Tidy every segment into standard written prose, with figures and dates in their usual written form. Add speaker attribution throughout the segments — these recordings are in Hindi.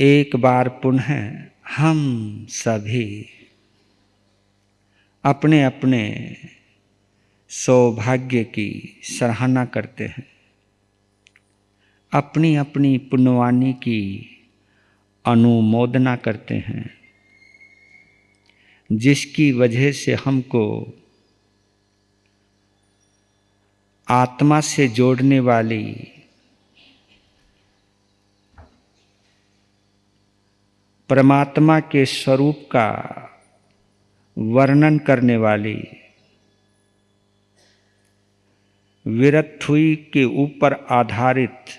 Speaker 1: एक बार पुनः हम सभी अपने अपने सौभाग्य की सराहना करते हैं, अपनी अपनी पुण्यवानी की अनुमोदना करते हैं, जिसकी वजह से हमको आत्मा से जोड़ने वाली परमात्मा के स्वरूप का वर्णन करने वाली विरक्थुई के ऊपर आधारित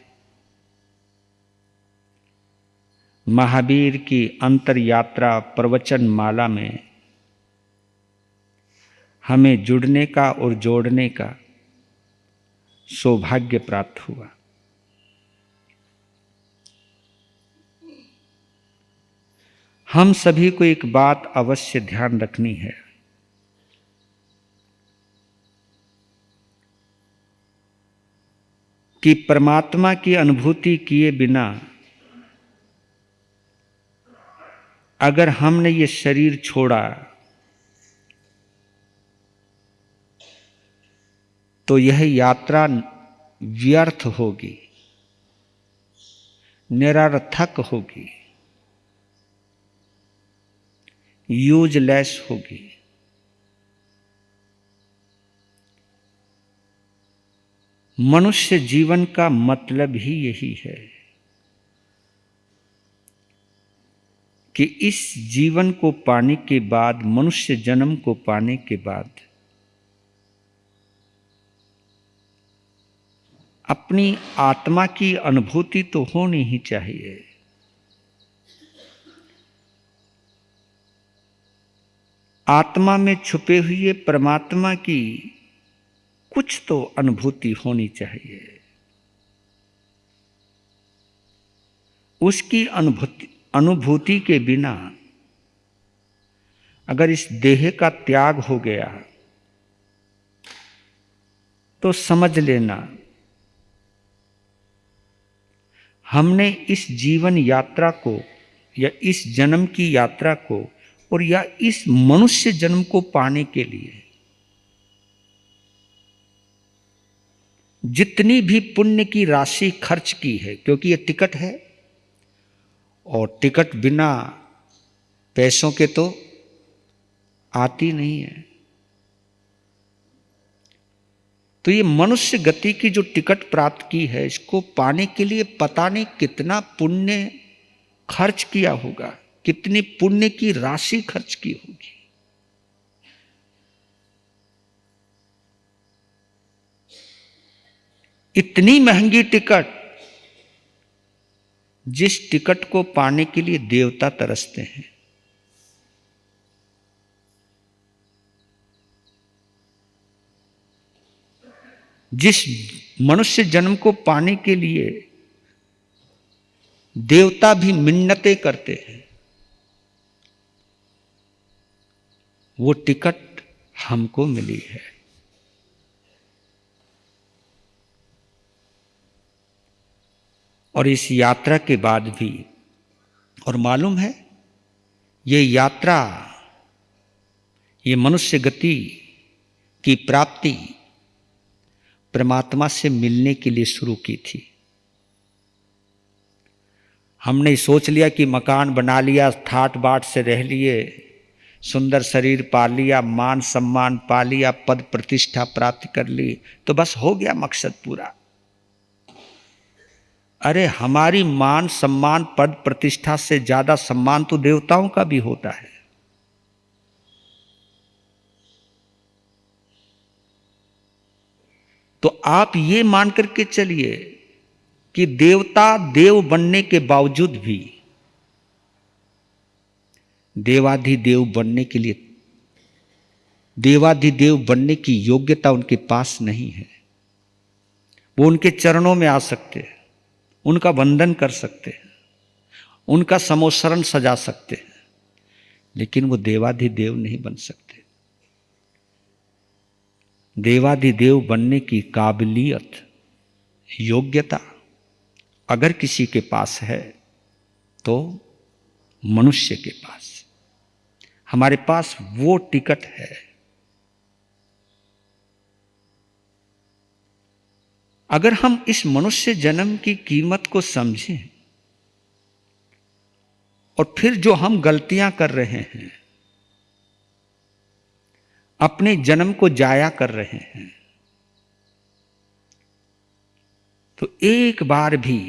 Speaker 1: महावीर की अंतर यात्रा प्रवचन माला में हमें जुड़ने का और जोड़ने का सौभाग्य प्राप्त हुआ। हम सभी को एक बात अवश्य ध्यान रखनी है कि परमात्मा की अनुभूति किए बिना अगर हमने ये शरीर छोड़ा तो यह यात्रा व्यर्थ होगी, निरर्थक होगी, यूजलेस होगी। मनुष्य जीवन का मतलब ही यही है कि इस जीवन को पाने के बाद, मनुष्य जन्म को पाने के बाद अपनी आत्मा की अनुभूति तो होनी ही चाहिए। आत्मा में छुपे हुए परमात्मा की कुछ तो अनुभूति होनी चाहिए। उसकी अनुभूति के बिना अगर इस देह का त्याग हो गया तो समझ लेना हमने इस जीवन यात्रा को या इस जन्म की यात्रा को और या इस मनुष्य जन्म को पाने के लिए जितनी भी पुण्य की राशि खर्च की है, क्योंकि ये टिकट है और टिकट बिना पैसों के तो आती नहीं है। तो ये मनुष्य गति की जो टिकट प्राप्त की है, इसको पाने के लिए पता नहीं कितना पुण्य खर्च किया होगा, कितनी पुण्य की राशि खर्च की होगी। इतनी महंगी टिकट, जिस टिकट को पाने के लिए देवता तरसते हैं। जिस मनुष्य जन्म को पाने के लिए देवता भी मिन्नतें करते हैं, वो टिकट हमको मिली है। और इस यात्रा के बाद भी, और मालूम है ये यात्रा, ये मनुष्य गति की प्राप्ति परमात्मा से मिलने के लिए शुरू की थी। हमने सोच लिया कि मकान बना लिया, ठाट बाट से रह लिए, सुंदर शरीर पा लिया, मान सम्मान पा लिया, पद प्रतिष्ठा प्राप्त कर ली, तो बस हो गया मकसद पूरा। अरे हमारी मान सम्मान पद प्रतिष्ठा से ज्यादा सम्मान तो देवताओं का भी होता है। तो आप ये मान करके चलिए कि देवता देव बनने के बावजूद भी, देवाधिदेव बनने के लिए, देवाधिदेव बनने की योग्यता उनके पास नहीं है। वो उनके चरणों में आ सकते हैं, उनका वंदन कर सकते हैं, उनका समोसरण सजा सकते हैं, लेकिन वो देवाधिदेव नहीं बन सकते। देवाधिदेव बनने की काबिलियत, योग्यता अगर किसी के पास है तो मनुष्य के पास, हमारे पास वो टिकट है। अगर हम इस मनुष्य जन्म की कीमत को समझें और फिर जो हम गलतियां कर रहे हैं, अपने जन्म को जाया कर रहे हैं, तो एक बार भी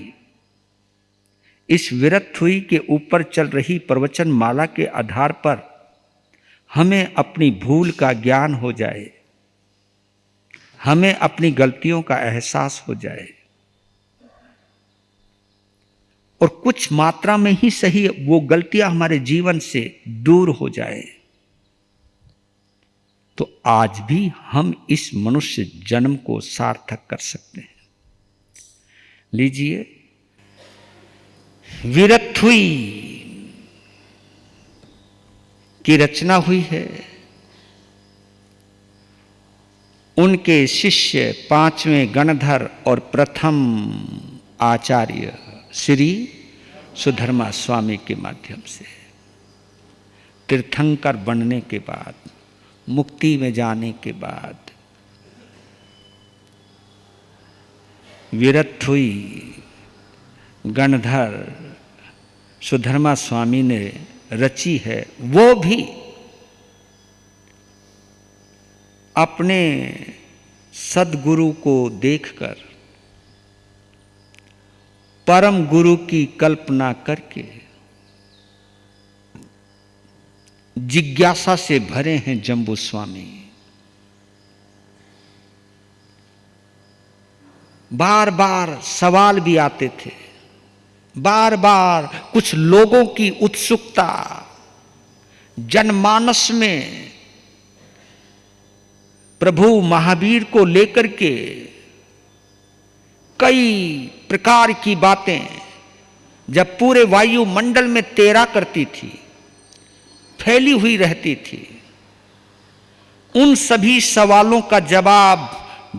Speaker 1: इस विरक्तहुई के ऊपर चल रही प्रवचन माला के आधार पर हमें अपनी भूल का ज्ञान हो जाए, हमें अपनी गलतियों का एहसास हो जाए और कुछ मात्रा में ही सही वो गलतियां हमारे जीवन से दूर हो जाए, तो आज भी हम इस मनुष्य जन्म को सार्थक कर सकते हैं। लीजिए, विरक्तहुई की रचना हुई है। उनके शिष्य 5वें गणधर और प्रथम आचार्य श्री सुधर्मा स्वामी के माध्यम से तीर्थंकर बनने के बाद, मुक्ति में जाने के बाद, विरक्तहुई गणधर सुधर्मा स्वामी ने रची है, वो भी अपने सद्गुरु को देखकर, परम गुरु की कल्पना करके जिज्ञासा से भरे हैं जम्बू स्वामी। बार बार सवाल भी आते थे, बार बार कुछ लोगों की उत्सुकता जनमानस में प्रभु महावीर को लेकर के कई प्रकार की बातें जब पूरे वायुमंडल में तैरा करती थी, फैली हुई रहती थी, उन सभी सवालों का जवाब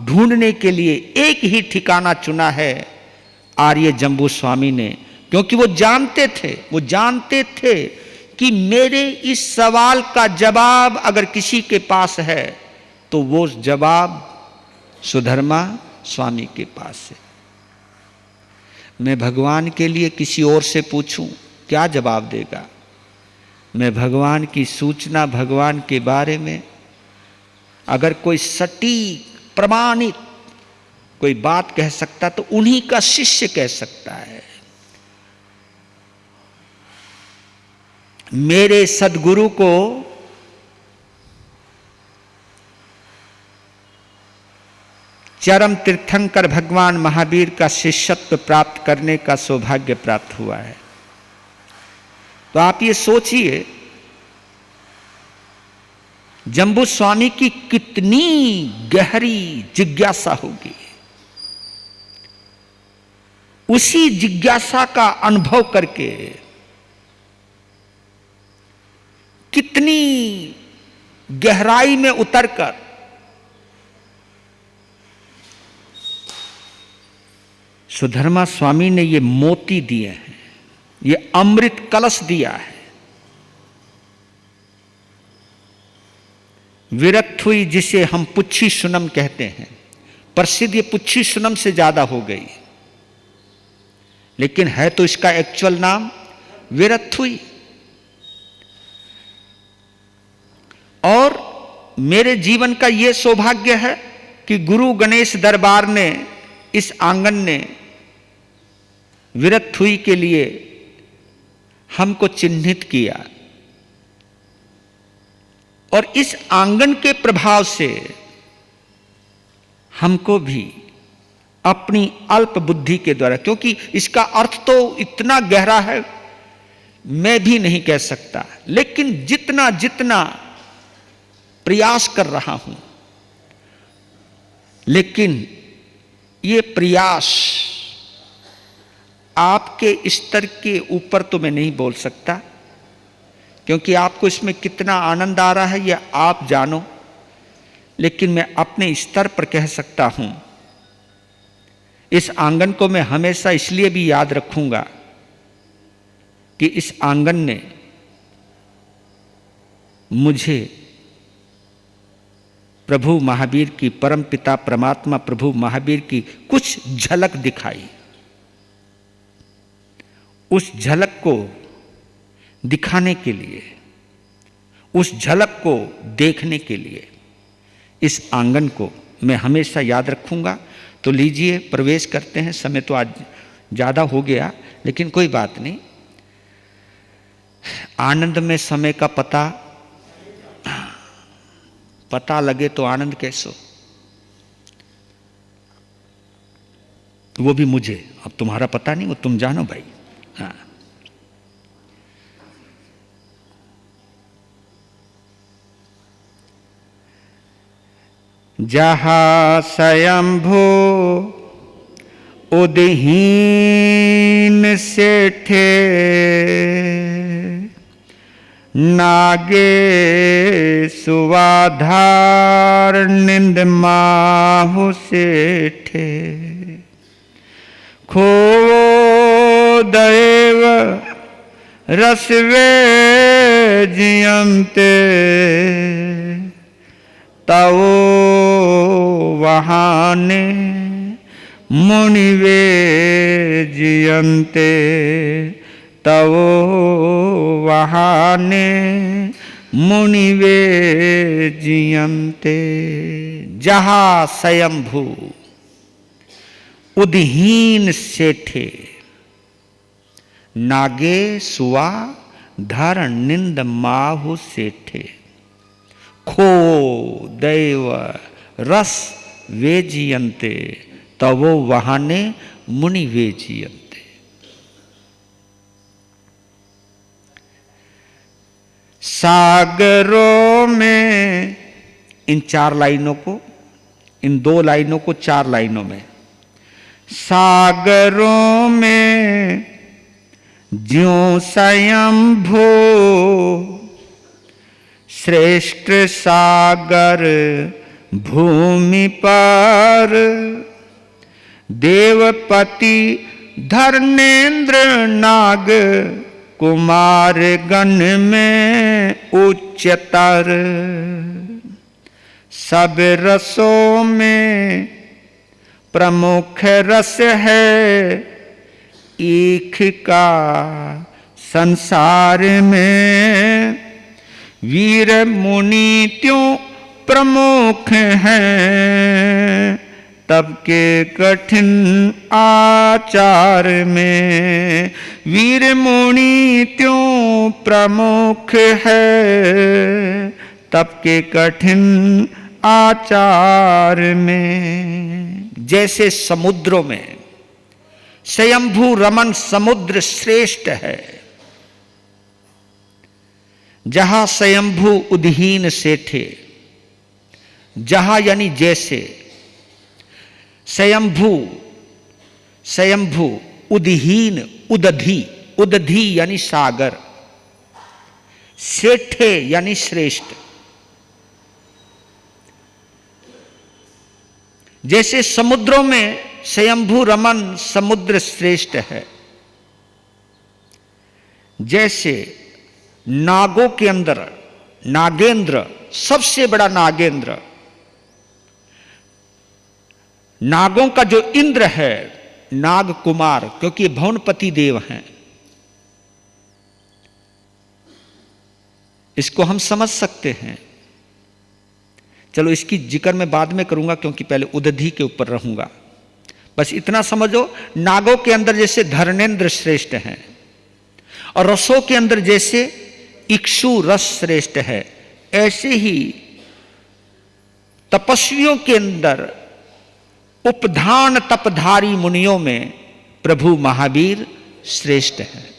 Speaker 1: ढूंढने के लिए एक ही ठिकाना चुना है आर्य जम्बू स्वामी ने, क्योंकि वो जानते थे कि मेरे इस सवाल का जवाब अगर किसी के पास है तो वो जवाब सुधर्मा स्वामी के पास है। मैं भगवान के लिए किसी और से पूछूं, क्या जवाब देगा? मैं भगवान की सूचना, भगवान के बारे में अगर कोई सटीक प्रमाणित कोई बात कह सकता तो उन्हीं का शिष्य कह सकता है। मेरे सद्गुरु को चरम तीर्थंकर भगवान महावीर का शिष्यत्व प्राप्त करने का सौभाग्य प्राप्त हुआ है। तो आप ये सोचिए, जम्बू स्वामी की कितनी गहरी जिज्ञासा होगी। उसी जिज्ञासा का अनुभव करके कितनी गहराई में उतरकर सुधर्मा स्वामी ने ये मोती दिए हैं, ये अमृत कलश दिया है। विरक्तहुई जिसे हम पुच्छी सुनम कहते हैं, प्रसिद्ध ये पुच्छी सुनम से ज्यादा हो गई, लेकिन है तो इसका एक्चुअल नाम विरक्तहुई। और मेरे जीवन का यह सौभाग्य है कि गुरु गणेश दरबार ने, इस आंगन ने विरक्तहुई के लिए हमको चिन्हित किया और इस आंगन के प्रभाव से हमको भी अपनी अल्प बुद्धि के द्वारा, क्योंकि इसका अर्थ तो इतना गहरा है मैं भी नहीं कह सकता, लेकिन जितना जितना प्रयास कर रहा हूं, लेकिन ये प्रयास आपके स्तर के ऊपर तो मैं नहीं बोल सकता, क्योंकि आपको इसमें कितना आनंद आ रहा है यह आप जानो, लेकिन मैं अपने स्तर पर कह सकता हूं। इस आंगन को मैं हमेशा इसलिए भी याद रखूंगा कि इस आंगन ने मुझे प्रभु महावीर की, परम पिता परमात्मा प्रभु महावीर की कुछ झलक दिखाई। उस झलक को दिखाने के लिए, उस झलक को देखने के लिए इस आंगन को मैं हमेशा याद रखूंगा। तो लीजिए प्रवेश करते हैं। समय तो आज ज़्यादा हो गया, लेकिन कोई बात नहीं। आनंद में समय का पता लगे तो आनंद कैसो, वो भी मुझे। अब तुम्हारा पता नहीं, वो तुम जानो भाई। हाँ, जहाँ स्वयंभू उदहीन सेठे, नागे सुवाधार निंद माहु सेठे, खो दैव रसवे जियंते, तव वहाने मुनिवे जियंते, तव वहाने मुनिवे जियंते। जहाँ स्वयंभू उदहीन सेठे, नागे सुआ धर निंद माहु सेठे, खो दैव रस वेजियंते, तवो वहाने मुनि वेजियंते। सागरों में, इन 4 लाइनों को, इन 2 लाइनों को 4 लाइनों में, सागरों में ज्यों स्वयंभू श्रेष्ठ सागर भूमि पर, देवपति धर्मेंद्र नाग कुमार गण में उच्चतर, सब रसों में प्रमुख रस है ईख का संसार में, वीर मुनि त्यों प्रमुख हैं तब के कठिन आचार में, वीर मुनि त्यों प्रमुख है तब के कठिन आचार में। जैसे समुद्रों में स्वयंभू रमन समुद्र श्रेष्ठ है, जहां स्वयंभू उदहीन सेठे, जहां यानी जैसे, स्वयंभू उदहीन, उदधी यानी सागर, सेठे यानी श्रेष्ठ। जैसे समुद्रों में स्वयंभू रमन समुद्र श्रेष्ठ है, जैसे नागों के अंदर नागेंद्र सबसे बड़ा नागेंद्र, नागों का जो इंद्र है नाग कुमार, क्योंकि भवनपति देव हैं, इसको हम समझ सकते हैं। चलो इसकी जिक्र मैं बाद में करूंगा, क्योंकि पहले उदधी के ऊपर रहूंगा। बस इतना समझो, नागों के अंदर जैसे धर्मेंद्र श्रेष्ठ हैं, और रसों के अंदर जैसे इक्षु रस श्रेष्ठ है, ऐसे ही तपस्वियों के अंदर उपधान तपधारी मुनियों में प्रभु महावीर श्रेष्ठ है।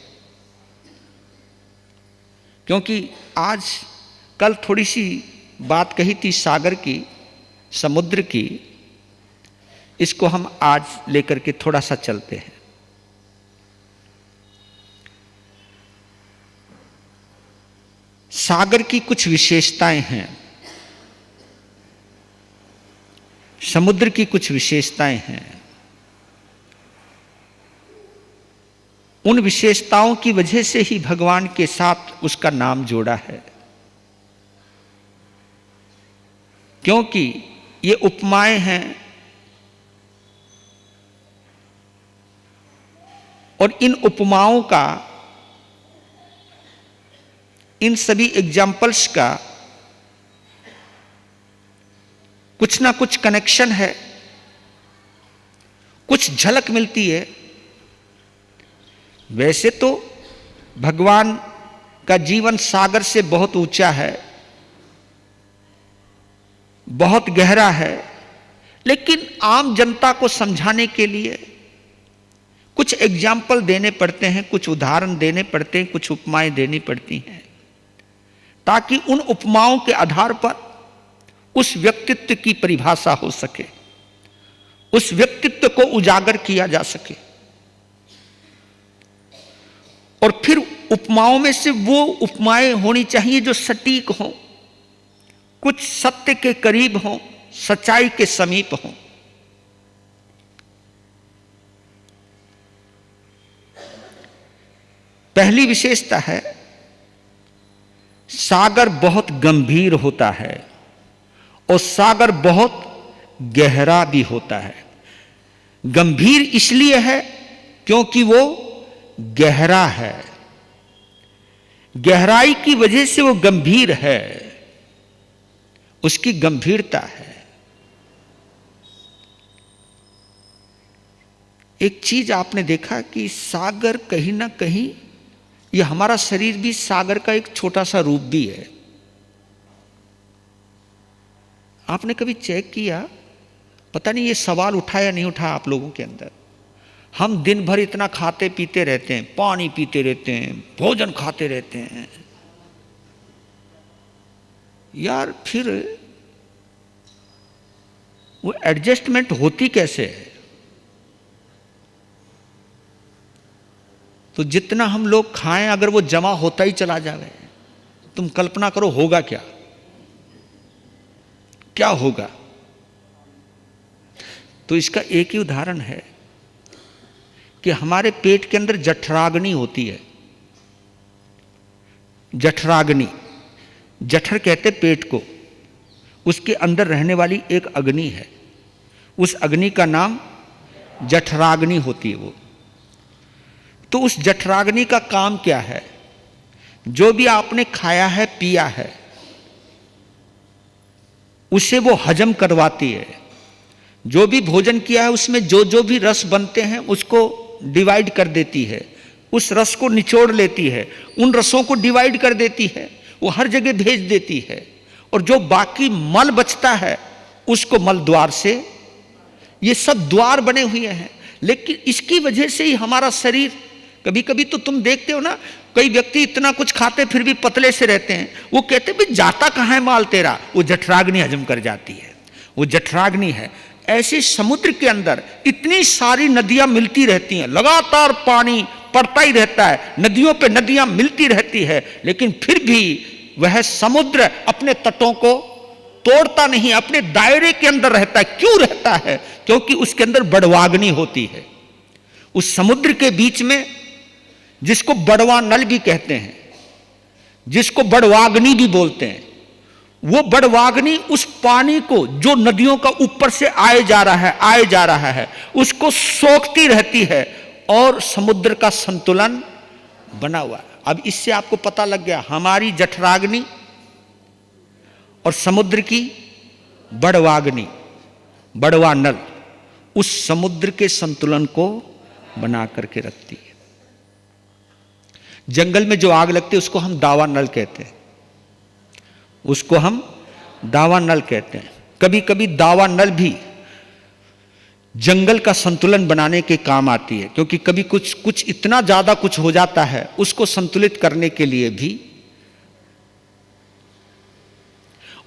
Speaker 1: क्योंकि आज कल थोड़ी सी बात कही थी सागर की, समुद्र की, इसको हम आज लेकर के थोड़ा सा चलते हैं। सागर की कुछ विशेषताएं हैं, समुद्र की कुछ विशेषताएं हैं। उन विशेषताओं की वजह से ही भगवान के साथ उसका नाम जोड़ा है, क्योंकि ये उपमाएं हैं और इन उपमाओं का, इन सभी एग्जाम्पल्स का कुछ ना कुछ कनेक्शन है, कुछ झलक मिलती है। वैसे तो भगवान का जीवन सागर से बहुत ऊंचा है, बहुत गहरा है, लेकिन आम जनता को समझाने के लिए कुछ एग्जाम्पल देने पड़ते हैं, कुछ उदाहरण देने पड़ते हैं, कुछ उपमाएं देनी पड़ती हैं, ताकि उन उपमाओं के आधार पर उस व्यक्तित्व की परिभाषा हो सके, उस व्यक्तित्व को उजागर किया जा सके। और फिर उपमाओं में से वो उपमाएं होनी चाहिए जो सटीक हों, कुछ सत्य के करीब हों, सच्चाई के समीप हों। पहली विशेषता है, सागर बहुत गंभीर होता है और सागर बहुत गहरा भी होता है। गंभीर इसलिए है क्योंकि वो गहरा है, गहराई की वजह से वो गंभीर है, उसकी गंभीरता है। एक चीज आपने देखा कि सागर कहीं ना कहीं, ये हमारा शरीर भी सागर का एक छोटा सा रूप भी है। आपने कभी चेक किया, पता नहीं ये सवाल उठा या नहीं उठा आप लोगों के अंदर, हम दिन भर इतना खाते पीते रहते हैं, पानी पीते रहते हैं, भोजन खाते रहते हैं, यार फिर वो एडजस्टमेंट होती कैसे है? तो जितना हम लोग खाएं, अगर वो जमा होता ही चला जाए, तुम कल्पना करो होगा क्या, क्या होगा? तो इसका एक ही उदाहरण है कि हमारे पेट के अंदर जठराग्नि होती है। जठराग्नि, जठर कहते पेट को, उसके अंदर रहने वाली एक अग्नि है, उस अग्नि का नाम जठराग्नि होती है वो। तो उस जठराग्नि का काम क्या है? जो भी आपने खाया है, पिया है, उसे वो हजम करवाती है। जो भी भोजन किया है उसमें जो जो भी रस बनते हैं उसको डिवाइड कर देती है, उस रस को निचोड़ लेती है, उन रसों को डिवाइड कर देती है, वो हर जगह भेज देती है। और जो बाकी मल बचता है उसको मल द्वार से, ये सब द्वार बने हुए हैं। लेकिन इसकी वजह से ही हमारा शरीर, कभी कभी तो तुम देखते हो ना, कई व्यक्ति इतना कुछ खाते फिर भी पतले से रहते हैं। वो कहते भाई जाता कहाँ है माल तेरा? वो जठराग्नि हजम कर जाती है, वो जठराग्नि है। ऐसे समुद्र के अंदर इतनी सारी नदियां मिलती रहती हैं, लगातार पानी पड़ता ही रहता है, नदियों पे नदियां मिलती रहती है, लेकिन फिर भी वह समुद्र अपने तटों को तोड़ता नहीं, अपने दायरे के अंदर रहता है। क्यों रहता है? क्योंकि उसके अंदर बड़वाग्नि होती है। उस समुद्र के बीच में, जिसको बड़वा नल भी कहते हैं, जिसको बड़वाग्नि भी बोलते हैं, वो बड़वाग्नि उस पानी को जो नदियों का ऊपर से आए जा रहा है उसको सोखती रहती है और समुद्र का संतुलन बना हुआ है। अब इससे आपको पता लग गया, हमारी जठराग्नि और समुद्र की बड़वाग्नि, बड़वा नल, उस समुद्र के संतुलन को बना करके रखती है। जंगल में जो आग लगती है उसको हम दावा नल कहते हैं, उसको हम दावा नल कहते हैं। कभी कभी दावा नल भी जंगल का संतुलन बनाने के काम आती है, क्योंकि कभी कुछ इतना ज्यादा कुछ हो जाता है, उसको संतुलित करने के लिए भी।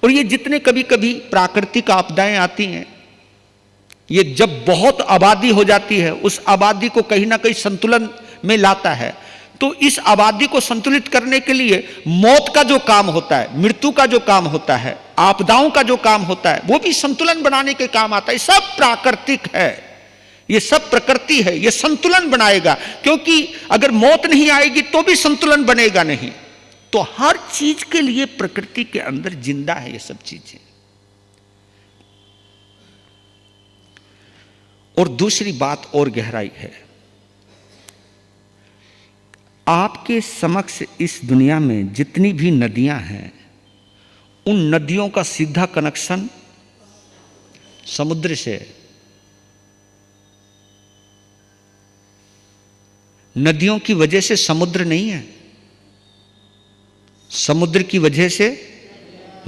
Speaker 1: और ये जितने कभी कभी प्राकृतिक आपदाएं आती हैं, ये जब बहुत आबादी हो जाती है, उस आबादी को कहीं ना कहीं संतुलन में लाता है। तो इस आबादी को संतुलित करने के लिए मौत का जो काम होता है, मृत्यु का जो काम होता है, आपदाओं का जो काम होता है, वो भी संतुलन बनाने के काम आता है। सब प्राकृतिक है, ये सब प्रकृति है, ये संतुलन बनाएगा, क्योंकि अगर मौत नहीं आएगी तो भी संतुलन बनेगा नहीं। तो हर चीज के लिए प्रकृति के अंदर जिंदा है ये सब चीजें। और दूसरी बात और गहराई है, आपके समक्ष इस दुनिया में जितनी भी नदियां हैं, उन नदियों का सीधा कनेक्शन समुद्र से है। नदियों की वजह से समुद्र नहीं है, समुद्र की वजह से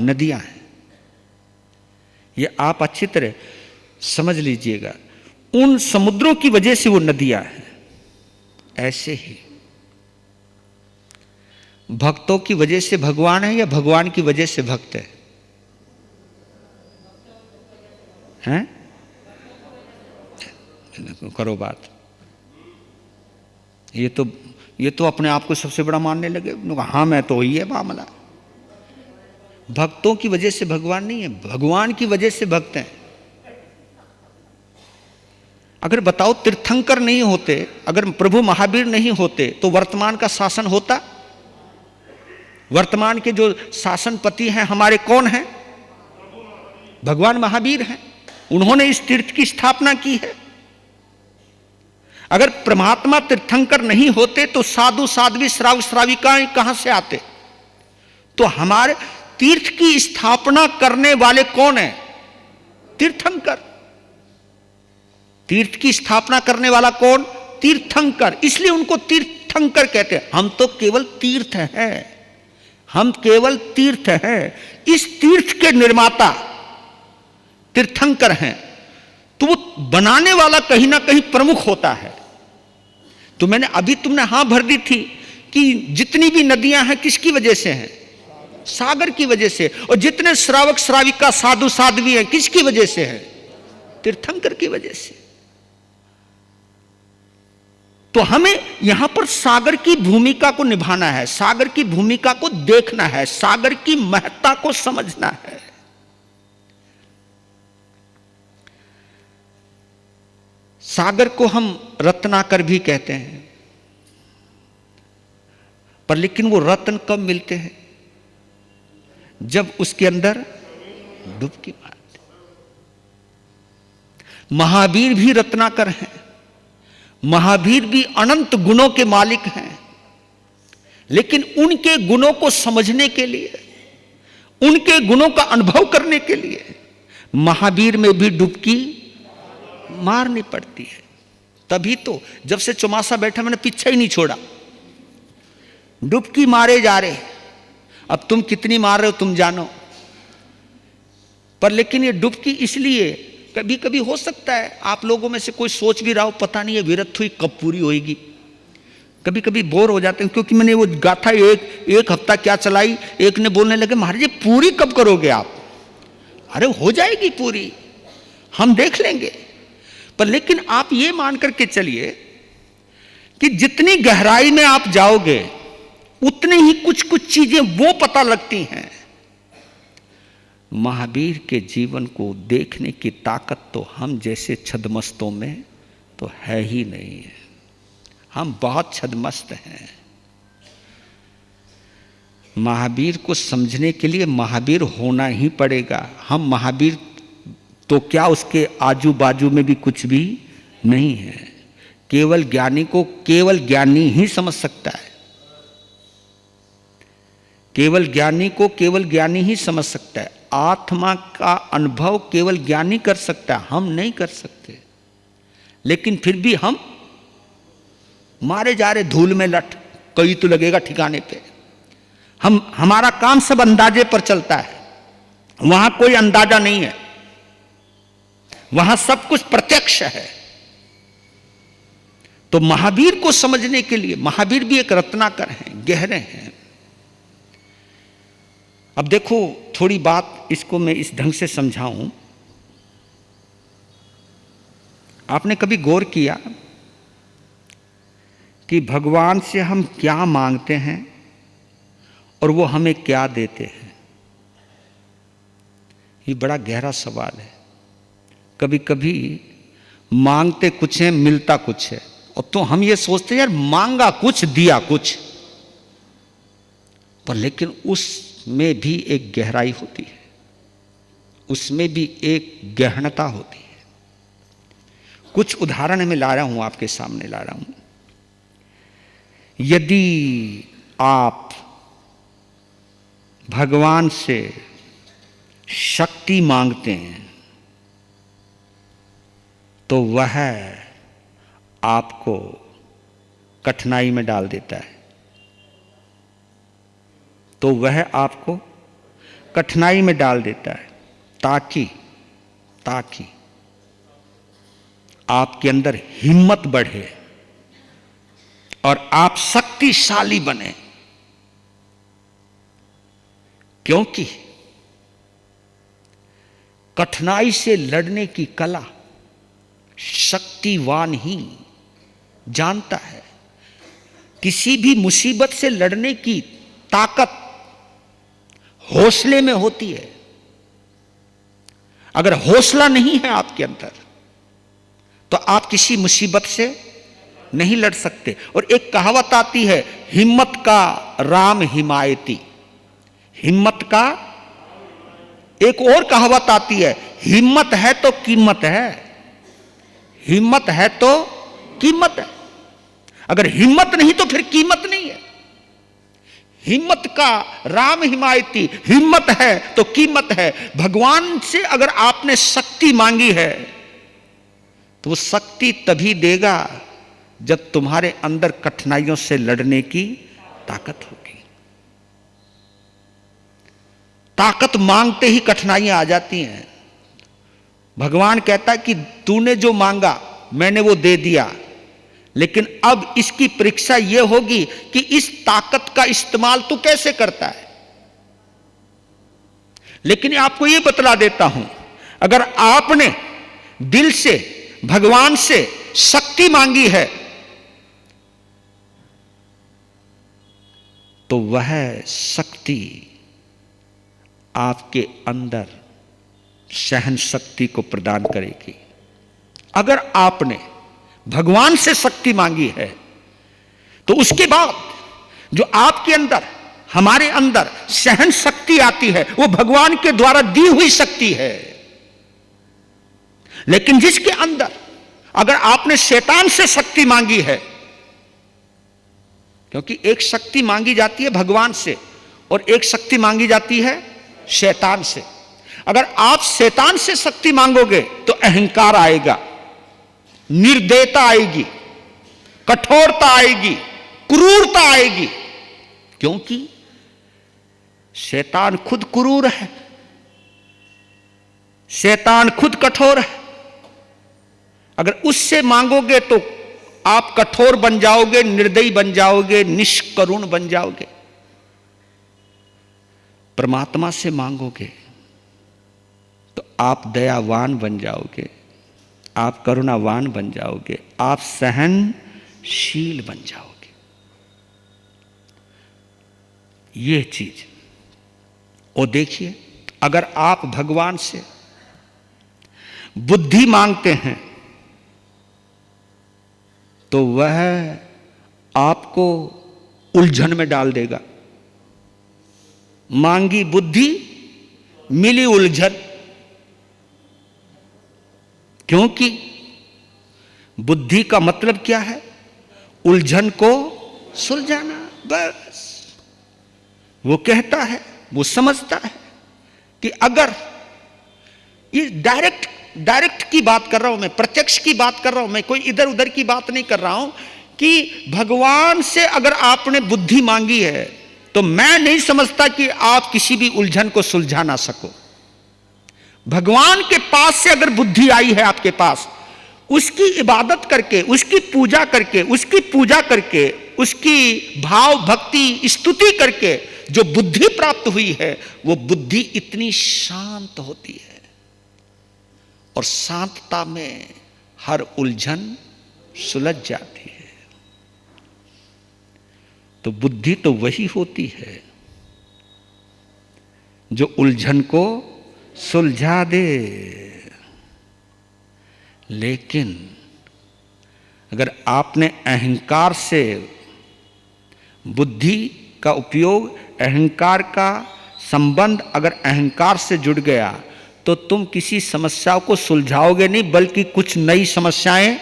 Speaker 1: नदियां हैं। ये आप अच्छी तरह समझ लीजिएगा, उन समुद्रों की वजह से वो नदियां हैं। ऐसे ही भक्तों की वजह से भगवान है या भगवान की वजह से भक्त है? हैं? करो बात। ये तो अपने आप को सबसे बड़ा मानने लगे। हाँ मैं तो ही है मामला। भक्तों की वजह से भगवान नहीं है, भगवान की वजह से भक्त हैं। अगर बताओ तीर्थंकर नहीं होते, अगर प्रभु महावीर नहीं होते तो वर्तमान का शासन होता? वर्तमान के जो शासनपति हैं हमारे कौन हैं? भगवान महावीर हैं। उन्होंने इस तीर्थ की स्थापना की है। अगर परमात्मा तीर्थंकर नहीं होते तो साधु साध्वी श्राव श्राविकाएं कहां से आते? तो हमारे तीर्थ की स्थापना करने वाले कौन है? तीर्थंकर। तीर्थ की स्थापना करने वाला कौन? तीर्थंकर। इसलिए उनको तीर्थंकर कहते हैं। हम तो केवल तीर्थ हैं, हम केवल तीर्थ हैं। इस तीर्थ के निर्माता तीर्थंकर हैं। तो वो बनाने वाला कहीं ना कहीं प्रमुख होता है। तो मैंने अभी तुमने हां भर दी थी कि जितनी भी नदियां हैं किसकी वजह से हैं? सागर की वजह से। और जितने श्रावक श्राविका साधु साध्वी हैं किसकी वजह से हैं? तीर्थंकर की वजह से। तो हमें यहां पर सागर की भूमिका को निभाना है, सागर की भूमिका को देखना है, सागर की महत्ता को समझना है। सागर को हम रत्नाकर भी कहते हैं, पर लेकिन वो रत्न कब मिलते हैं? जब उसके अंदर डुबकी मारते। महावीर भी रत्नाकर हैं, महावीर भी अनंत गुणों के मालिक हैं, लेकिन उनके गुणों को समझने के लिए, उनके गुणों का अनुभव करने के लिए महावीर में भी डुबकी मारनी पड़ती है। तभी तो जब से चौमासा बैठा मैंने पीछा ही नहीं छोड़ा, डुबकी मारे जा रहे। अब तुम कितनी मार रहे हो तुम जानो, पर लेकिन ये डुबकी इसलिए, कभी कभी हो सकता है आप लोगों में से कोई सोच भी रहा हो पता नहीं ये विरत हुई कब पूरी होएगी। कभी कभी बोर हो जाते हैं, क्योंकि मैंने वो गाथा एक हफ्ता क्या चलाई, एक ने बोलने लगे महाराज जी पूरी कब करोगे आप? अरे हो जाएगी पूरी, हम देख लेंगे। पर लेकिन आप ये मान करके चलिए कि जितनी गहराई में आप जाओगे उतनी ही कुछ कुछ चीजें वो पता लगती हैं। महावीर के जीवन को देखने की ताकत तो हम जैसे छद्मस्तों में तो है ही नहीं है। हम बहुत छद्मस्त हैं। महावीर को समझने के लिए महावीर होना ही पड़ेगा। हम महावीर तो क्या, उसके आजू बाजू में भी कुछ भी नहीं है। केवल ज्ञानी को केवल ज्ञानी ही समझ सकता है, केवल ज्ञानी को केवल ज्ञानी ही समझ सकता है। आत्मा का अनुभव केवल ज्ञानी कर सकता है, हम नहीं कर सकते। लेकिन फिर भी हम मारे जा रहे धूल में लट, कई तो लगेगा ठिकाने पे। हमारा काम सब अंदाजे पर चलता है, वहां कोई अंदाजा नहीं है, वहां सब कुछ प्रत्यक्ष है। तो महावीर को समझने के लिए, महावीर भी एक रत्नाकर हैं, गहरे हैं। अब देखो थोड़ी बात इसको मैं इस ढंग से समझाऊं। आपने कभी गौर किया कि भगवान से हम क्या मांगते हैं और वो हमें क्या देते हैं? ये बड़ा गहरा सवाल है। कभी कभी मांगते कुछ है, मिलता कुछ है। और तो हम ये सोचते हैं यार मांगा कुछ दिया कुछ, पर लेकिन उसमें भी एक गहराई होती है, उसमें भी एक गहनता होती है। कुछ उदाहरण मैं ला रहा हूं, आपके सामने ला रहा हूं। यदि आप भगवान से शक्ति मांगते हैं तो वह आपको कठिनाई में डाल देता है, तो वह आपको कठिनाई में डाल देता है ताकि आपके अंदर हिम्मत बढ़े और आप शक्तिशाली बने। क्योंकि कठिनाई से लड़ने की कला शक्तिवान ही जानता है। किसी भी मुसीबत से लड़ने की ताकत हौसले में होती है। अगर हौसला नहीं है आपके अंदर तो आप किसी मुसीबत से नहीं लड़ सकते। और एक कहावत आती है, हिम्मत का राम हिमायती। हिम्मत का एक और कहावत आती है, हिम्मत है तो कीमत है। हिम्मत है तो कीमत है। अगर हिम्मत नहीं तो फिर कीमत नहीं है। हिम्मत का राम हिमायती, हिम्मत है तो कीमत है। भगवान से अगर आपने शक्ति मांगी है तो वो शक्ति तभी देगा जब तुम्हारे अंदर कठिनाइयों से लड़ने की ताकत होगी। ताकत मांगते ही कठिनाइयां आ जाती हैं। भगवान कहता है कि तूने जो मांगा मैंने वो दे दिया, लेकिन अब इसकी परीक्षा यह होगी कि इस ताकत का इस्तेमाल तू कैसे करता है। लेकिन आपको यह बतला देता हूं, अगर आपने दिल से भगवान से शक्ति मांगी है तो वह शक्ति आपके अंदर सहन शक्ति को प्रदान करेगी। अगर आपने भगवान से शक्ति मांगी है तो उसके बाद जो आपके अंदर हमारे अंदर सहन शक्ति आती है वो भगवान के द्वारा दी हुई शक्ति है। लेकिन जिसके अंदर अगर आपने शैतान से शक्ति मांगी है, क्योंकि एक शक्ति मांगी जाती है भगवान से और एक शक्ति मांगी जाती है शैतान से। अगर आप शैतान से शक्ति मांगोगे तो अहंकार आएगा, निर्दयता आएगी, कठोरता आएगी, क्रूरता आएगी। क्योंकि शैतान खुद क्रूर है, शैतान खुद कठोर है। अगर उससे मांगोगे तो आप कठोर बन जाओगे, निर्दयी बन जाओगे, निष्करुण बन जाओगे। परमात्मा से मांगोगे तो आप दयावान बन जाओगे, आप करुणावान बन जाओगे, आप सहनशील बन जाओगे। यह चीज और देखिए, अगर आप भगवान से बुद्धि मांगते हैं तो वह आपको उलझन में डाल देगा। मांगी बुद्धि मिली उलझन। क्योंकि बुद्धि का मतलब क्या है? उलझन को सुलझाना। बस वो कहता है, वो समझता है कि अगर ये डायरेक्ट की बात कर रहा हूं मैं, प्रत्यक्ष की बात कर रहा हूं मैं, कोई इधर उधर की बात नहीं कर रहा हूं, कि भगवान से अगर आपने बुद्धि मांगी है तो मैं नहीं समझता कि आप किसी भी उलझन को सुलझा ना सको। भगवान के पास से अगर बुद्धि आई है आपके पास, उसकी इबादत करके, उसकी पूजा करके, उसकी भाव भक्ति स्तुति करके जो बुद्धि प्राप्त हुई है वो बुद्धि इतनी शांत होती है और शांतता में हर उलझन सुलझ जाती है। तो बुद्धि तो वही होती है जो उलझन को सुलझा दे। लेकिन अगर आपने अहंकार से बुद्धि का उपयोग, अहंकार का संबंध अगर अहंकार से जुड़ गया तो तुम किसी समस्या को सुलझाओगे नहीं, बल्कि कुछ नई समस्याएं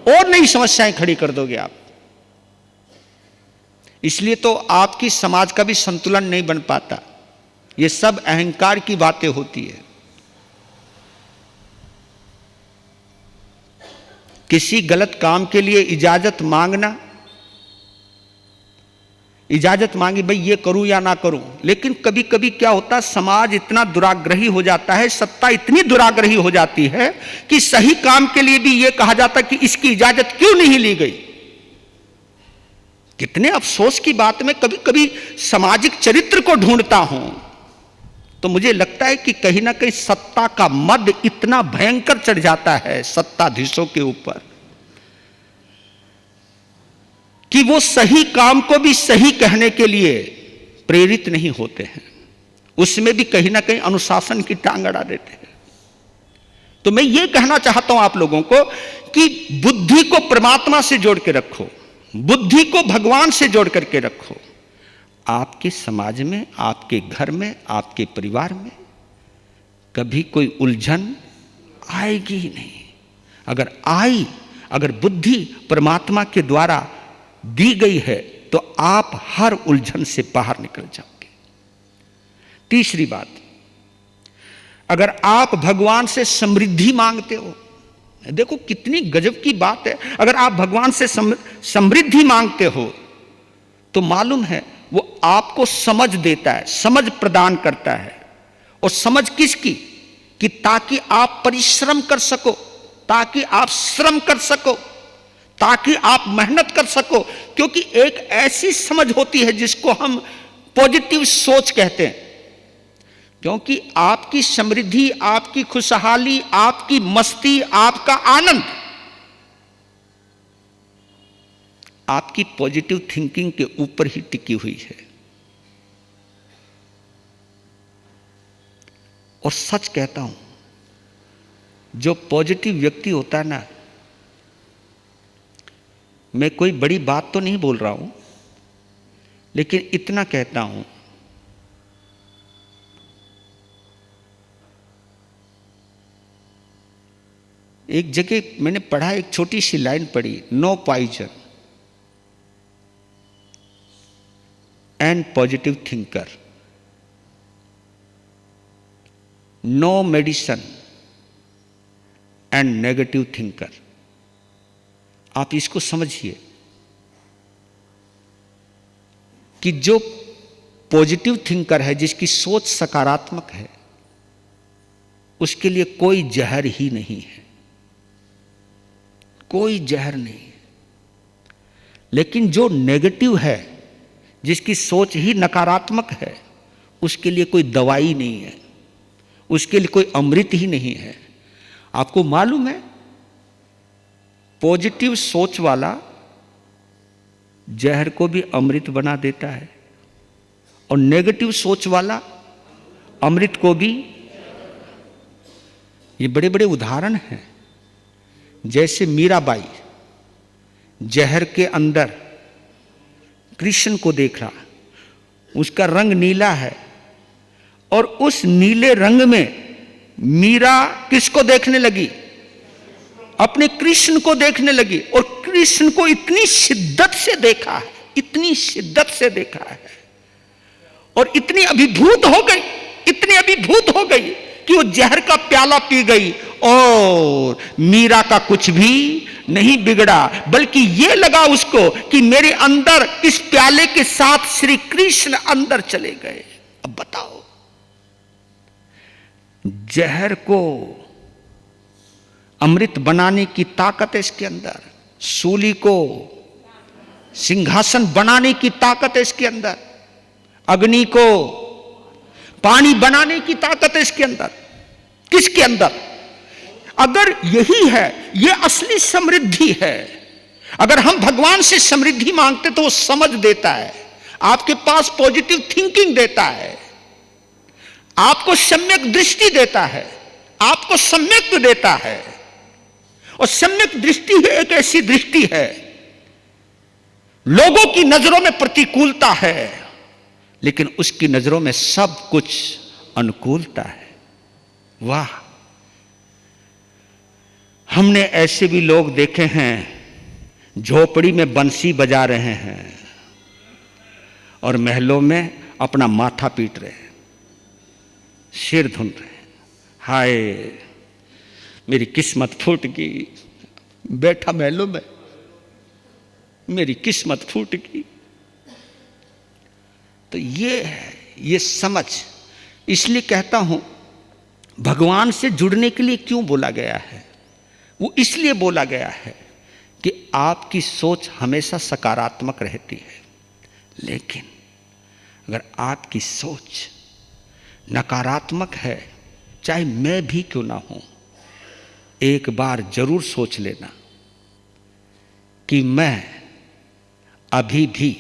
Speaker 1: और नई समस्याएं खड़ी कर दोगे आप। इसलिए तो आपकी समाज का भी संतुलन नहीं बन पाता। ये सब अहंकार की बातें होती है। किसी गलत काम के लिए इजाजत मांगना, इजाजत मांगी भाई ये करूं या ना करूं, लेकिन कभी कभी क्या होता है, समाज इतना दुराग्रही हो जाता है, सत्ता इतनी दुराग्रही हो जाती है कि सही काम के लिए भी यह कहा जाता कि इसकी इजाजत क्यों नहीं ली गई। कितने अफसोस की बात, मैं कभी कभी सामाजिक चरित्र को ढूंढता हूं तो मुझे लगता है कि कहीं ना कहीं सत्ता का मद इतना भयंकर चढ़ जाता है सत्ताधीशों के ऊपर कि वो सही काम को भी सही कहने के लिए प्रेरित नहीं होते हैं, उसमें भी कहीं ना कहीं अनुशासन की टांग अड़ा देते हैं। तो मैं ये कहना चाहता हूं आप लोगों को कि बुद्धि को परमात्मा से जोड़ के रखो, बुद्धि को भगवान से जोड़ करके रखो। आपके समाज में, आपके घर में, आपके परिवार में कभी कोई उलझन आएगी ही नहीं। अगर आई, अगर बुद्धि परमात्मा के द्वारा दी गई है तो आप हर उलझन से बाहर निकल जाओगे। तीसरी बात, अगर आप भगवान से समृद्धि मांगते हो, देखो कितनी गजब की बात है, अगर आप भगवान से समृद्धि मांगते हो तो मालूम है वो आपको समझ देता है, समझ प्रदान करता है। और समझ किसकी? कि ताकि आप परिश्रम कर सको, ताकि आप श्रम कर सको, ताकि आप मेहनत कर सको। क्योंकि एक ऐसी समझ होती है जिसको हम पॉजिटिव सोच कहते हैं। क्योंकि आपकी समृद्धि, आपकी खुशहाली, आपकी मस्ती, आपका आनंद आपकी पॉजिटिव थिंकिंग के ऊपर ही टिकी हुई है। और सच कहता हूं, जो पॉजिटिव व्यक्ति होता है ना, मैं कोई बड़ी बात तो नहीं बोल रहा हूं, लेकिन इतना कहता हूं, एक जगह मैंने पढ़ा, एक छोटी सी लाइन पढ़ी, no poison and positive thinker, no medicine and negative thinker. आप इसको समझिए कि जो पॉजिटिव थिंकर है, जिसकी सोच सकारात्मक है, उसके लिए कोई जहर ही नहीं है, कोई जहर नहीं है। लेकिन जो नेगेटिव है, जिसकी सोच ही नकारात्मक है, उसके लिए कोई दवाई नहीं है, उसके लिए कोई अमृत ही नहीं है। आपको मालूम है, पॉजिटिव सोच वाला जहर को भी अमृत बना देता है, और नेगेटिव सोच वाला अमृत को भी। ये बड़े बड़े उदाहरण हैं। जैसे मीराबाई जहर के अंदर कृष्ण को देख रहा, उसका रंग नीला है, और उस नीले रंग में मीरा किसको देखने लगी? अपने कृष्ण को देखने लगी। और कृष्ण को इतनी शिद्दत से देखा है, इतनी शिद्दत से देखा है, और इतनी अभिभूत हो गई, इतनी अभिभूत हो गई कि वो जहर का प्याला पी गई, और मीरा का कुछ भी नहीं बिगड़ा, बल्कि ये लगा उसको कि मेरे अंदर इस प्याले के साथ श्री कृष्ण अंदर चले गए। अब बताओ, जहर को अमृत बनाने की ताकत है इसके अंदर, सूली को सिंहासन बनाने की ताकत है इसके अंदर, अग्नि को पानी बनाने की ताकत है इसके अंदर। किसके अंदर? अगर यही है, ये असली समृद्धि है। अगर हम भगवान से समृद्धि मांगते तो वो समझ देता है, आपके पास पॉजिटिव थिंकिंग देता है, आपको सम्यक दृष्टि देता है, आपको सम्यक देता है। और सम्यक दृष्टि है एक ऐसी दृष्टि है, लोगों की नजरों में प्रतिकूलता है, लेकिन उसकी नजरों में सब कुछ अनुकूलता है। वाह, हमने ऐसे भी लोग देखे हैं झोपड़ी में बंसी बजा रहे हैं और महलों में अपना माथा पीट रहे हैं, सिर धुन रहे हैं। हाय मेरी किस्मत फूट गई, बैठा महलों में, मेरी किस्मत फूट गई। तो ये है, ये समझ। इसलिए कहता हूं भगवान से जुड़ने के लिए क्यों बोला गया है, वो इसलिए बोला गया है कि आपकी सोच हमेशा सकारात्मक रहती है, लेकिन अगर आपकी सोच नकारात्मक है, चाहे मैं भी क्यों ना हूं, एक बार जरूर सोच लेना कि मैं अभी भी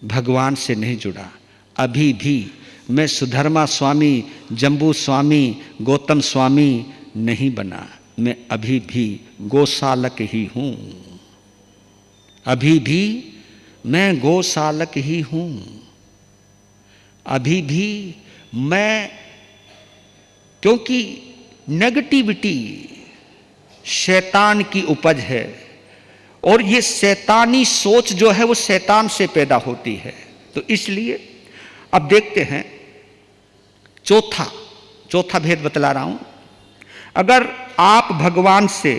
Speaker 1: भगवान से नहीं जुड़ा, अभी भी मैं सुधर्मा स्वामी, जंबू स्वामी, गौतम स्वामी नहीं बना, मैं अभी भी गौशालक ही हूं, अभी भी मैं गौशालक ही हूं, अभी भी मैं, क्योंकि नेगेटिविटी शैतान की उपज है और ये शैतानी सोच जो है वो शैतान से पैदा होती है। तो इसलिए अब देखते हैं चौथा भेद बतला रहा हूं। अगर आप भगवान से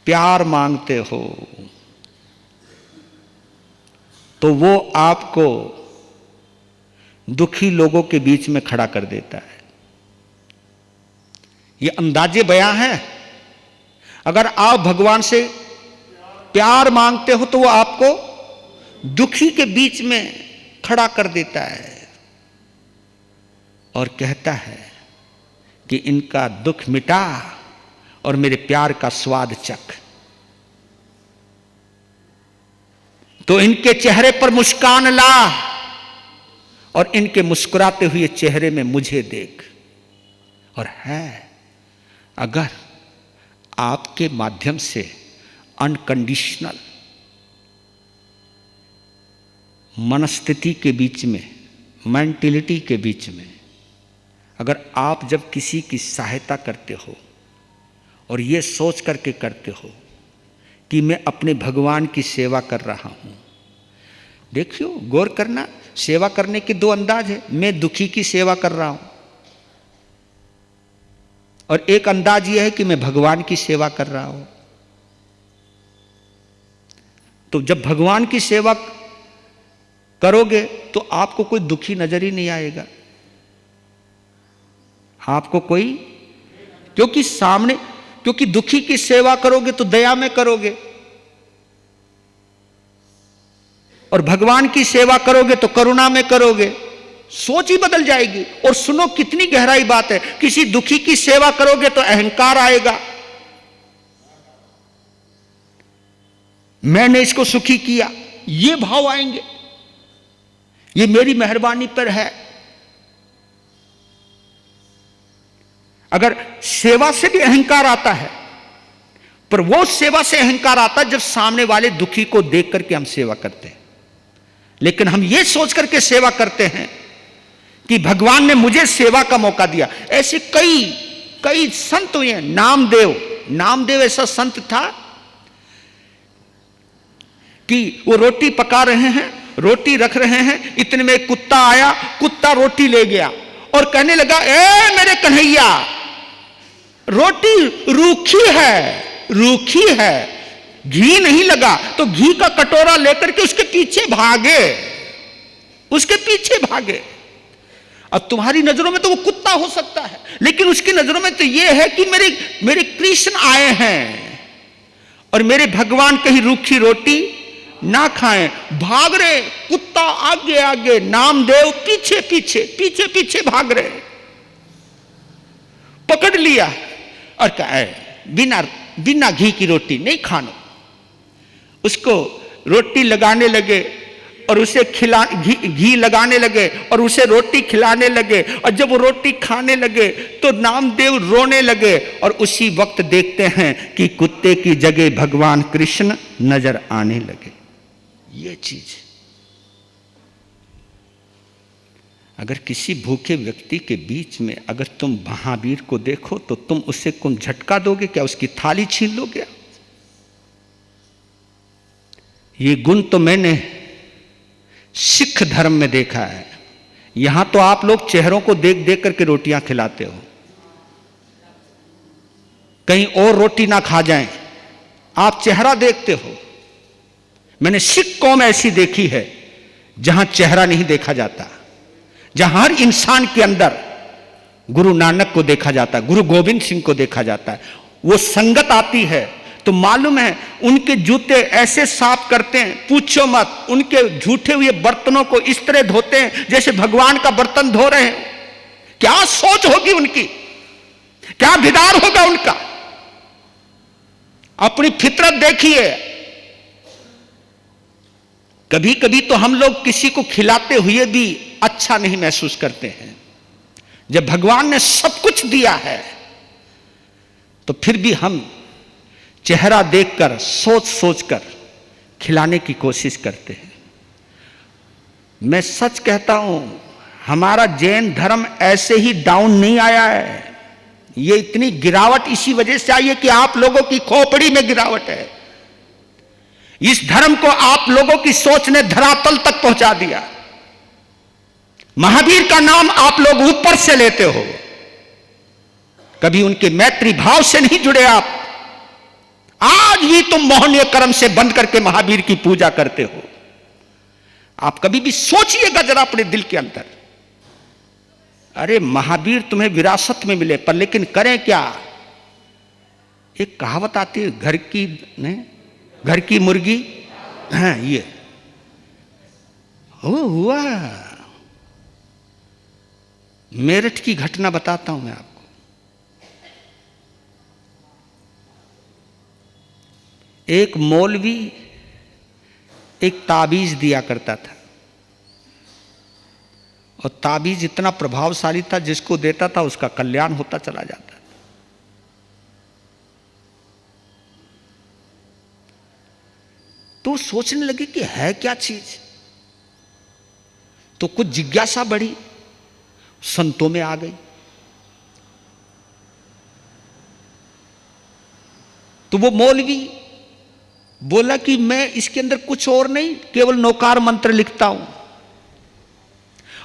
Speaker 1: प्यार मांगते हो तो वो आपको दुखी लोगों के बीच में खड़ा कर देता है। ये अंदाजे बयां है। अगर आप भगवान से प्यार मांगते हो तो वो आपको दुखी के बीच में खड़ा कर देता है और कहता है कि इनका दुख मिटा और मेरे प्यार का स्वाद चख। तो इनके चेहरे पर मुस्कान ला और इनके मुस्कुराते हुए चेहरे में मुझे देख। और है, अगर आपके माध्यम से अनकंडीशनल मनस्थिति के बीच में, मेंटिलिटी के बीच में, अगर आप जब किसी की सहायता करते हो और ये सोच करके करते हो कि मैं अपने भगवान की सेवा कर रहा हूं, देखियो गौर करना, सेवा करने के दो अंदाज है। मैं दुखी की सेवा कर रहा हूं और एक अंदाज यह है कि मैं भगवान की सेवा कर रहा हूं। तो जब भगवान की सेवा करोगे तो आपको कोई दुखी नजर ही नहीं आएगा, आपको कोई, क्योंकि दुखी की सेवा करोगे तो दया में करोगे और भगवान की सेवा करोगे तो करुणा में करोगे। सोच ही बदल जाएगी। और सुनो कितनी गहराई बात है, किसी दुखी की सेवा करोगे तो अहंकार आएगा, मैंने इसको सुखी किया, ये भाव आएंगे, ये मेरी मेहरबानी पर है। अगर सेवा से भी अहंकार आता है, पर वो सेवा से अहंकार आता है जब सामने वाले दुखी को देख करके हम सेवा करते हैं। लेकिन हम ये सोच करके सेवा करते हैं कि भगवान ने मुझे सेवा का मौका दिया। ऐसे कई संत हुए हैं। नामदेव ऐसा संत था कि वो रोटी पका रहे हैं, रोटी रख रहे हैं, इतने में एक कुत्ता आया, कुत्ता रोटी ले गया और कहने लगा, ए मेरे कन्हैया, रोटी रूखी है, घी नहीं लगा। तो घी का कटोरा लेकर के उसके पीछे भागे। अब तुम्हारी नजरों में तो वो कुत्ता हो सकता है, लेकिन उसकी नजरों में तो ये है कि मेरे कृष्ण आए हैं और मेरे भगवान कहीं रूखी रोटी ना खाएं। भाग रहे, कुत्ता आगे आगे, नामदेव पीछे भाग रहे। पकड़ लिया और कहा, बिना घी की रोटी नहीं खाना। उसको रोटी लगाने लगे और उसे घी लगाने लगे और उसे रोटी खिलाने लगे। और जब वो रोटी खाने लगे तो नामदेव रोने लगे। और उसी वक्त देखते हैं कि कुत्ते की जगह भगवान कृष्ण नजर आने लगे। ये चीज अगर किसी भूखे व्यक्ति के बीच में अगर तुम महावीर को देखो तो तुम उससे कौन झटका दोगे क्या? उसकी थाली छीन लोगे? ये गुण तो मैंने सिख धर्म में देखा है। यहां तो आप लोग चेहरों को देख देख करके रोटियां खिलाते हो, कहीं और रोटी ना खा जाएं, आप चेहरा देखते हो। मैंने सिख कौम ऐसी देखी है जहां चेहरा नहीं देखा जाता, जहां हर इंसान के अंदर गुरु नानक को देखा जाता है, गुरु गोविंद सिंह को देखा जाता है। वो संगत आती है तो मालूम है उनके जूते ऐसे साफ करते हैं, पूछो मत। उनके झूठे हुए बर्तनों को इस तरह धोते हैं जैसे भगवान का बर्तन धो रहे हैं। क्या सोच होगी उनकी, क्या विचार होगा उनका? अपनी फितरत देखिए। कभी कभी तो हम लोग किसी को खिलाते हुए भी अच्छा नहीं महसूस करते हैं। जब भगवान ने सब कुछ दिया है तो फिर भी हम चेहरा देखकर सोच सोचकर खिलाने की कोशिश करते हैं। मैं सच कहता हूं, हमारा जैन धर्म ऐसे ही डाउन नहीं आया है। ये इतनी गिरावट इसी वजह से आई है कि आप लोगों की खोपड़ी में गिरावट है। इस धर्म को आप लोगों की सोच ने धरातल तक पहुंचा दिया। महावीर का नाम आप लोग ऊपर से लेते हो, कभी उनके मैत्री भाव से नहीं जुड़े आप। आज भी तुम मोहनीय कर्म से बंद करके महावीर की पूजा करते हो। आप कभी भी सोचिएगा जरा अपने दिल के अंदर, अरे महावीर तुम्हें विरासत में मिले, पर लेकिन करें क्या? एक कहावत आती है, घर की मुर्गी। हाँ, ये हुआ। मेरठ की घटना बताता हूं मैं आपको। एक मौलवी एक ताबीज दिया करता था, और ताबीज इतना प्रभावशाली था, जिसको देता था उसका कल्याण होता चला जाता था। तो सोचने लगे कि है क्या चीज। तो कुछ जिज्ञासा बढ़ी, संतों में आ गई। तो वो मौलवी बोला कि मैं इसके अंदर कुछ और नहीं, केवल नौकार मंत्र लिखता हूं,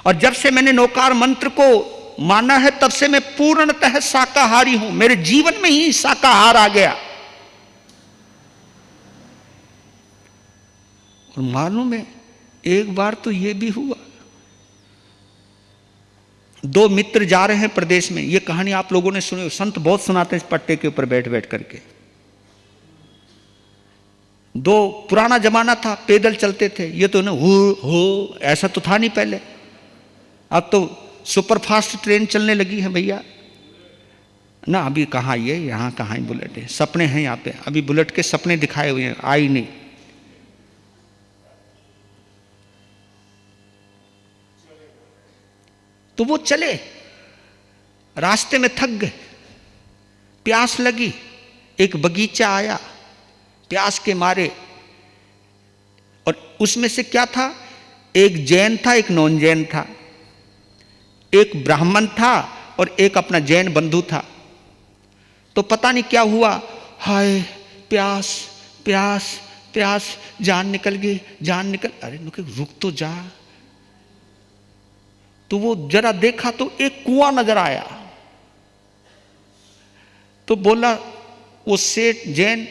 Speaker 1: और जब से मैंने नौकार मंत्र को माना है तब से मैं पूर्णतः शाकाहारी हूं। मेरे जीवन में ही शाकाहार आ गया। और मालूम है, एक बार तो यह भी हुआ, दो मित्र जा रहे हैं प्रदेश में। यह कहानी आप लोगों ने सुनी, संत बहुत सुनाते हैं इस पट्टे के ऊपर बैठ बैठ करके। दो, पुराना जमाना था, पैदल चलते थे। ये तो ना हो ऐसा तो था नहीं पहले। अब तो सुपरफास्ट ट्रेन चलने लगी है भैया ना। अभी कहाँ ये, यहाँ कहाँ ही बुलेट है, सपने हैं यहाँ पे। अभी बुलेट के सपने दिखाए हुए हैं, आई नहीं। तो वो चले, रास्ते में थक गए, प्यास लगी, एक बगीचा आया, प्यास के मारे। और उसमें से क्या था, एक जैन था, एक नॉन जैन था, एक ब्राह्मण था और एक अपना जैन बंधु था। तो पता नहीं क्या हुआ, हाय प्यास प्यास प्यास, जान निकल गई, जान निकल। अरे रुक तो जा। तो वो जरा देखा तो एक कुआं नजर आया। तो बोला वो सेठ जैन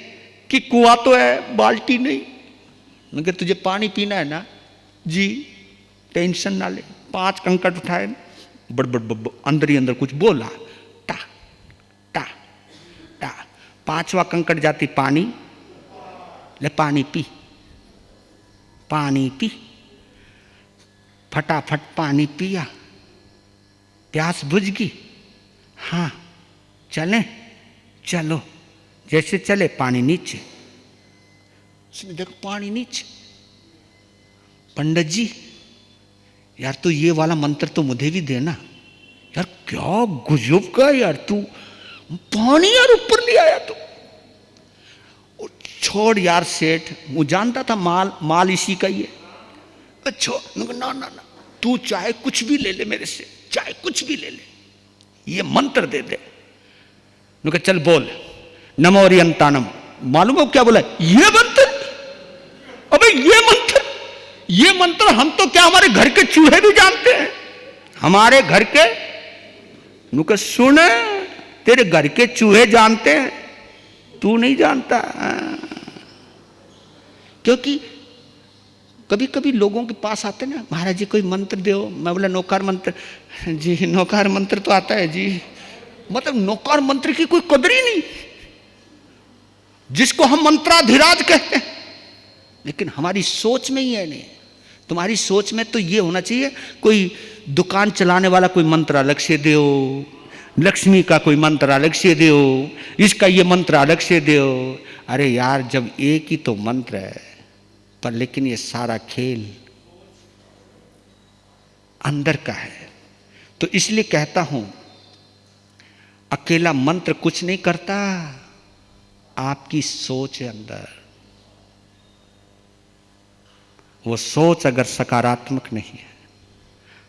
Speaker 1: कि कुआं तो है, बाल्टी नहीं। मैं तुझे पानी पीना है ना? जी, टेंशन ना ले। 5 कंकड़ उठाए, बड़ अंदर ही अंदर कुछ बोला, टा टा टा। 5वां कंकड़ जाती, पानी ले, पानी पी, पानी पी। फटाफट पानी पिया, प्यास बुझ गई। हाँ चलें, चलो। जैसे चले, पानी नीचे। उसने देखा पानी नीचे। पंडित जी यार तो ये वाला मंत्र तो मुझे भी देना। यार क्या गुजब का यार, तू पानी यार ऊपर ले आया तू। छोड़ यार सेठ, वो जानता था माल इसी का ही है। अच्छा ना ना ना, तू चाहे कुछ भी ले ले मेरे से, चाहे कुछ भी ले ले, ये मंत्र दे दे। उन्होंने कहा चल बोल, नमो ओरियंतानम। मालूम है क्या बोला? ये मंत्र, अबे ये मंत्र हम तो क्या हमारे घर के चूहे भी जानते हैं, हमारे घर के। उन्होंने सुन, तेरे घर के चूहे जानते हैं, तू नहीं जानता। क्योंकि कभी कभी लोगों के पास आते ना, महाराज जी कोई मंत्र दो। मैं बोला नौकार मंत्र। जी नौकार मंत्र तो आता है जी, मतलब नौकार मंत्र की कोई कदर ही नहीं, जिसको हम मंत्राधिराज कहते हैं। लेकिन हमारी सोच में ही है नहीं। तुम्हारी सोच में तो ये होना चाहिए कोई दुकान चलाने वाला कोई मंत्र अलग से दो, लक्ष्मी का कोई मंत्र अलग से दो, इसका ये मंत्र अलग से दो। अरे यार जब एक ही तो मंत्र है, पर लेकिन ये सारा खेल अंदर का है। तो इसलिए कहता हूं अकेला मंत्र कुछ नहीं करता, आपकी सोच है अंदर। वो सोच अगर सकारात्मक नहीं है,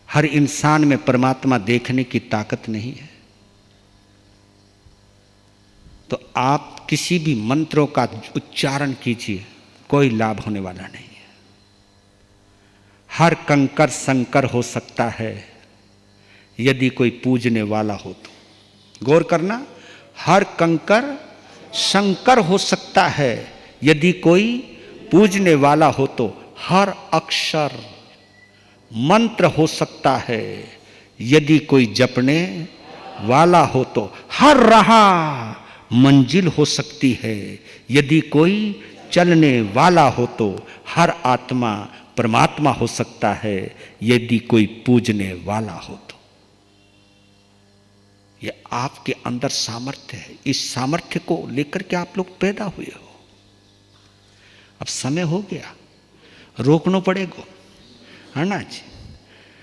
Speaker 1: हर इंसान में परमात्मा देखने की ताकत नहीं है, तो आप किसी भी मंत्रों का उच्चारण कीजिए, कोई लाभ होने वाला नहीं है। हर कंकर संकर हो सकता है यदि कोई पूजने वाला हो तो। गौर करना, हर कंकर संकर हो सकता है यदि कोई पूजने वाला हो तो। हर अक्षर मंत्र हो सकता है यदि कोई जपने वाला हो तो। हर राह मंजिल हो सकती है यदि कोई चलने वाला हो तो। हर आत्मा परमात्मा हो सकता है यदि कोई पूजने वाला हो तो। ये आपके अंदर सामर्थ्य है, इस सामर्थ्य को लेकर के आप लोग पैदा हुए हो। अब समय हो गया, रोकना पड़ेगा, है ना जी।